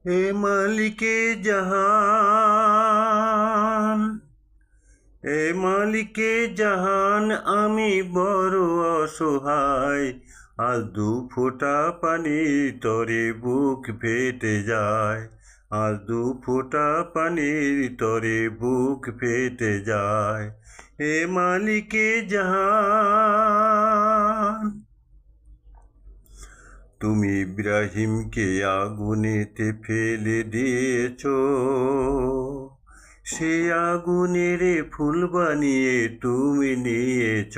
হে মালিকে জাহান, হে মালিকে জাহান, আমি বড় অসহায়। আজ দু ফোঁটা পানি তরে বুক ফেটে যায়, আজ দু ফোঁটা পানির তরে বুক ফেটে যায়। হে মালিকে জাহান, তুমি ইব্রাহিমকে আগুনেতে ফেলে দিয়েছ, সে আগুনের ফুল বানিয়ে তুমি নিয়েছ।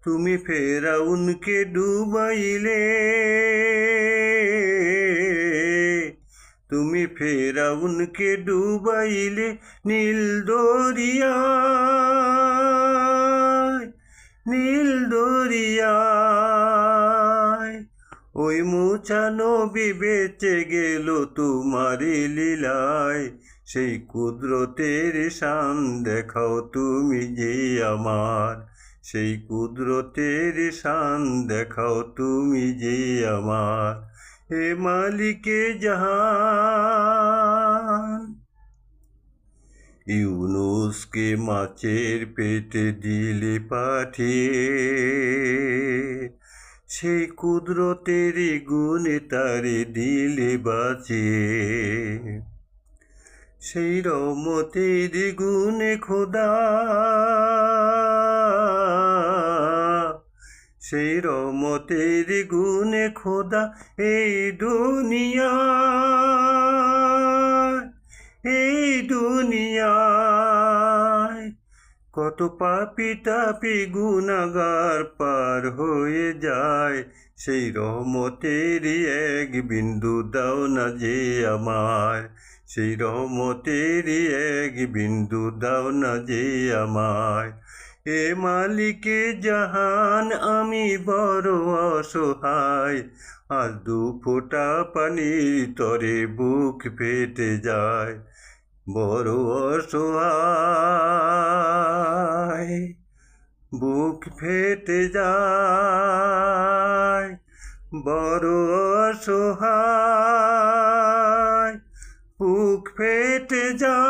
তুমি ফেরাউনকে ডুবাইলে, তুমি ফেরাউনকে ডুবাইলে নীল দরিয়ায়, নীল দরিয়ায়। ওই মুছা নবী বেঁচে গেল তোমারই লীলায়। সেই কুদরতের শান দেখাও তুমি যে আমার, সেই কুদরতের শান দেখাও তুমি যে আমার। হে মালিকে জাহান, ইউনুসকে মাছের পেটে দিলে পাঠিয়ে, সেই কুদরতের গুণে তারে দিলে বাঁচিয়ে। সেই রহমতের গুণে খোদা, সেই রহমতের গুণে খোদা এই দুনিয়ায়, এই দুনিয়ায় কত পাপী তাপী গুনাহগার পার হয়ে যায়। সেই রহমতের এক বিন্দু দাও না যে আমায়, সেই রহমতের এক বিন্দু দাও না যে আমায়। এ মালিকে জাহান, আমি বড় অসহায়। আজ দু ফোঁটা পানির তরে বুক ফেটে যায়, বড় অসহায়। বুক ফেটে যায়, বড় অসহায়। বুক ফেটে যায়।